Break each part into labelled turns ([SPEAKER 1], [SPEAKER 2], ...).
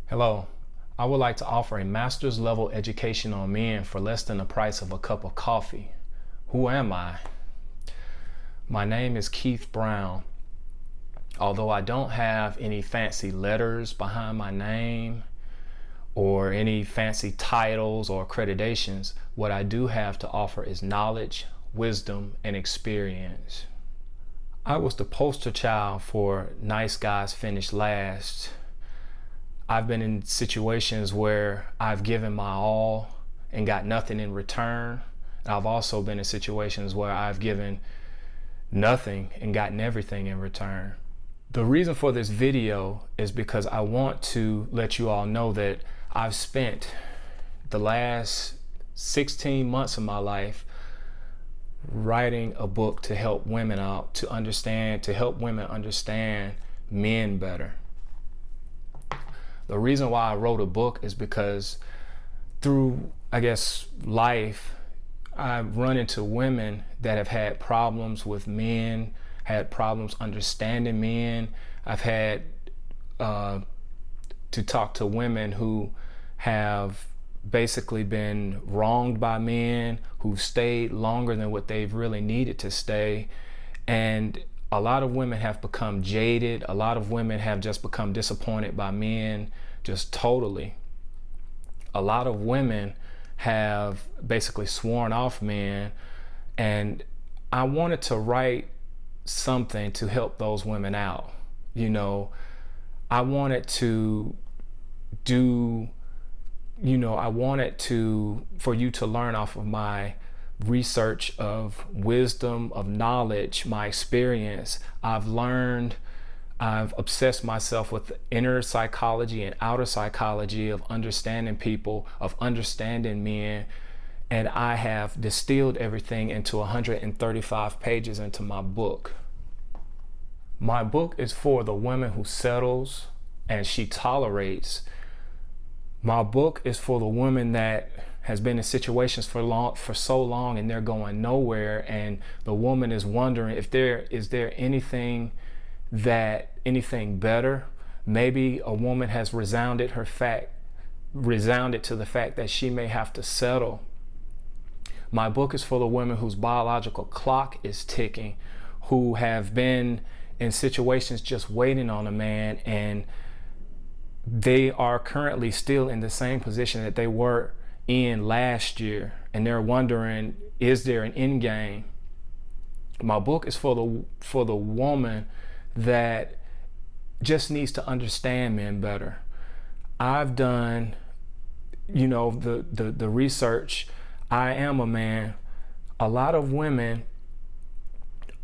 [SPEAKER 1] Hello, I would like to offer a master's level education on men for less than the price of a cup of coffee. Who am I? My name is Keith Brown. Although I don't have any fancy letters behind my name or any fancy titles or accreditations, what I do have to offer is knowledge, wisdom, and experience. I was the poster child for nice guys finish last. I've been in situations where I've given my all and got nothing in return. And I've also been in situations where I've given nothing and gotten everything in return. The reason for this video is because I want to let you all know that I've spent the last 16 months of my life writing a book to help women out, to help women understand men better. The reason why I wrote a book is because through, life, I've run into women that have had problems with men, had problems understanding men. I've had to talk to women who have basically been wronged by men, who stayed longer than what they've really needed to stay. And a lot of women have become jaded. A lot of women have just become disappointed by men, just totally. A lot of women have basically sworn off men, and I wanted to write something to help those women out. I wanted for you to learn off of my research of wisdom, of knowledge, my experience. I've obsessed myself with inner psychology and outer psychology of understanding people, of understanding men, and I have distilled everything into 135 pages into my book. My book is for the woman who settles and she tolerates. My book is for the woman that has been in situations for so long and they're going nowhere, and the woman is wondering if there anything better. Maybe a woman has resounded to the fact that she may have to settle. My book is for the women whose biological clock is ticking, who have been in situations just waiting on a man, and they are currently still in the same position that they were in last year, and they're wondering, is there an end game? My book is for the woman that just needs to understand men better. I've done the research. I am a man. A lot of women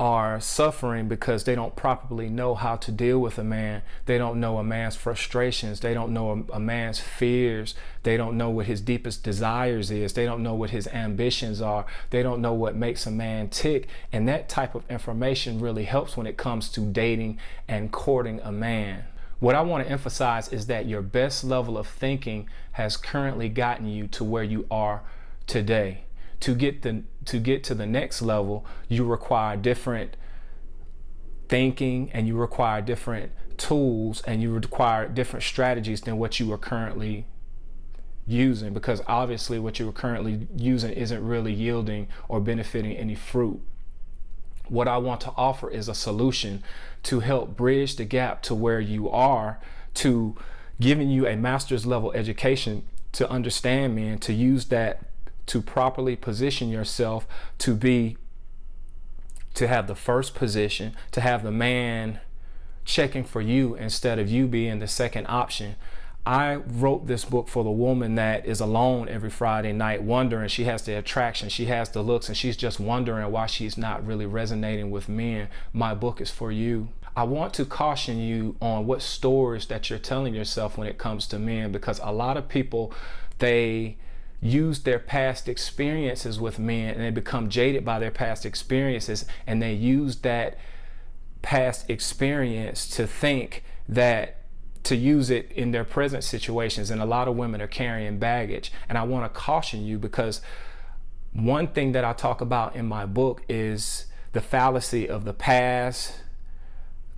[SPEAKER 1] are suffering because they don't properly know how to deal with a man. They don't know a man's frustrations. They don't know a man's fears. They don't know what his deepest desires is. They don't know what his ambitions are. They don't know what makes a man tick. And that type of information really helps when it comes to dating and courting a man. What I want to emphasize is that your best level of thinking has currently gotten you to where you are today. To get to the next level, you require different thinking, and you require different tools, and you require different strategies than what you are currently using, because obviously what you are currently using isn't really yielding or benefiting any fruit. What I want to offer is a solution to help bridge the gap to where you are, to giving you a master's level education to understand men, to use that to properly position yourself to have the first position, to have the man checking for you instead of you being the second option. I wrote this book for the woman that is alone every Friday night, wondering, she has the attraction, she has the looks, and she's just wondering why she's not really resonating with men. My book is for you. I want to caution you on what stories that you're telling yourself when it comes to men, because a lot of people, they use their past experiences with men and they become jaded by their past experiences, and they use that past experience to use it in their present situations, and a lot of women are carrying baggage. And I want to caution you, because one thing that I talk about in my book is the fallacy of the past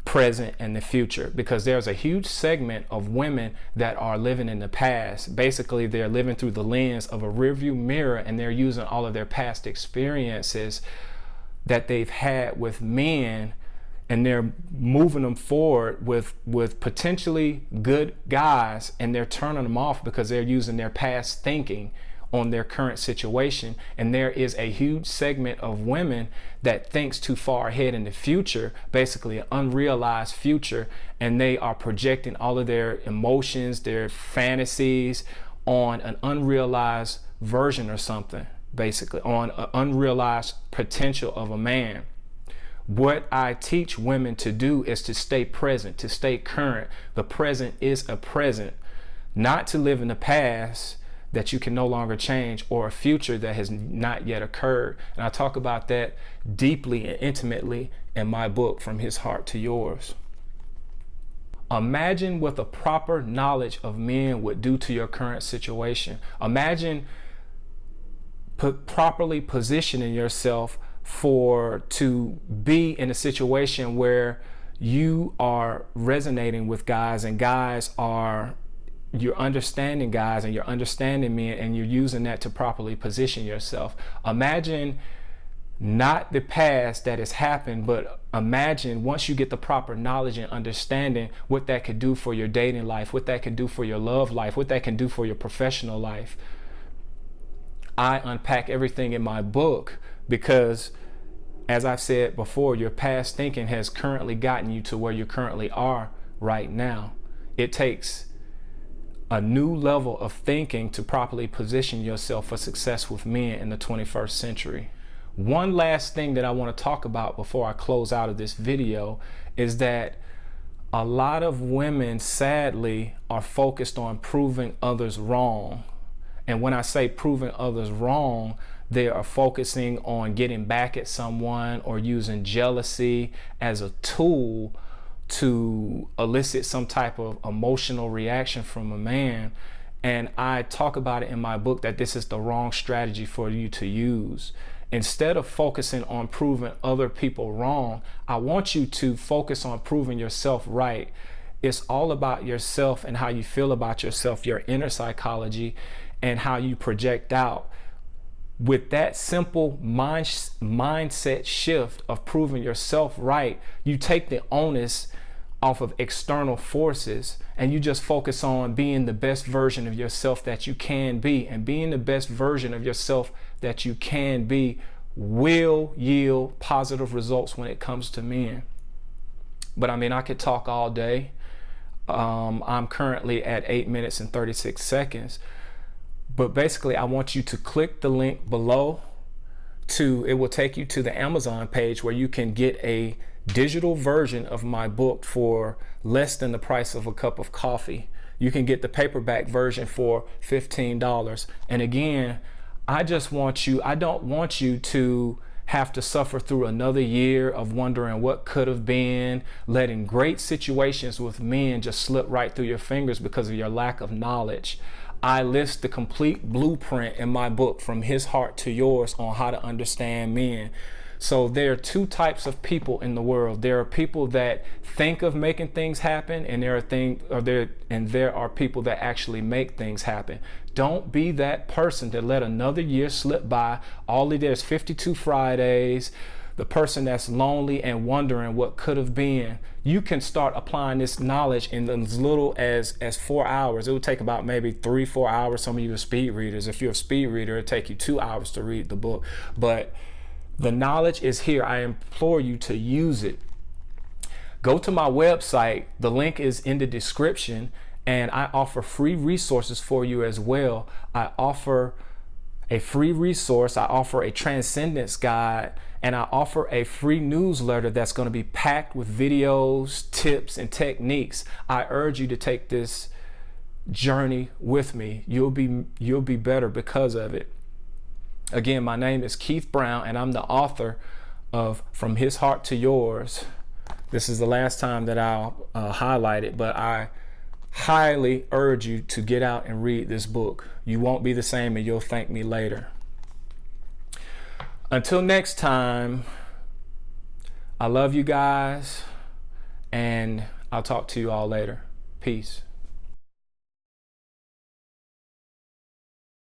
[SPEAKER 1] present, and the future, because there's a huge segment of women that are living in the past. Basically, they're living through the lens of a rearview mirror, and they're using all of their past experiences that they've had with men, and they're moving them forward with potentially good guys, and they're turning them off because they're using their past thinking on their current situation. And there is a huge segment of women that thinks too far ahead in the future, basically an unrealized future, and they are projecting all of their emotions, their fantasies on an unrealized version or something, basically on an unrealized potential of a man. What I teach women to do is to stay present, to stay current. The present is a present, not to live in the past that you can no longer change, or a future that has not yet occurred. And I talk about that deeply and intimately in my book, From His Heart to Yours. Imagine what the proper knowledge of men would do to your current situation. Imagine properly positioning yourself to be in a situation where you are resonating with guys, and you're understanding guys, and you're understanding men, and you're using that to properly position yourself. Imagine not the past that has happened, but imagine once you get the proper knowledge and understanding, what that could do for your dating life, what that can do for your love life, what that can do for your professional life. I unpack everything in my book because, as I've said before, your past thinking has currently gotten you to where you currently are right now. It takes a new level of thinking to properly position yourself for success with men in the 21st century. One last thing that I want to talk about before I close out of this video is that a lot of women, sadly, are focused on proving others wrong. And when I say proving others wrong, they are focusing on getting back at someone or using jealousy as a tool to elicit some type of emotional reaction from a man. And I talk about it in my book that this is the wrong strategy for you to use. Instead of focusing on proving other people wrong, I want you to focus on proving yourself right. It's all about yourself and how you feel about yourself, your inner psychology, and how you project out. With that simple mindset shift of proving yourself right, you take the onus off of external forces, and you just focus on being the best version of yourself that you can be. And being the best version of yourself that you can be will yield positive results when it comes to men. But I mean, I could talk all day. I'm currently at 8 minutes and 36 seconds. But basically, I want you to click the link below. It will take you to the Amazon page where you can get a digital version of my book for less than the price of a cup of coffee. You can get the paperback version for $15. And again, I don't want you to have to suffer through another year of wondering what could have been, letting great situations with men just slip right through your fingers because of your lack of knowledge. I list the complete blueprint in my book, From His Heart to Yours, on how to understand men. So there are two types of people in the world. There are people that think of making things happen, and there are people that actually make things happen. Don't be that person that let another year slip by. There's 52 Fridays. The person that's lonely and wondering what could have been. You can start applying this knowledge in as little as 4 hours. It would take about maybe 3-4 hours. Some of you are speed readers. If you're a speed reader, it'll take you 2 hours to read the book. But the knowledge is here. I implore you to use it. Go to my website. The link is in the description, and I offer free resources for you as well. I offer a free resource. I offer a transcendence guide, and I offer a free newsletter that's going to be packed with videos, tips, and techniques. I urge you to take this journey with me. You'll be better because of it. Again, my name is Keith Brown, and I'm the author of From His Heart to Yours. This is the last time that I'll highlight it, but I highly urge you to get out and read this book. You won't be the same, and you'll thank me later. Until next time, I love you guys, And I'll talk to you all later. Peace.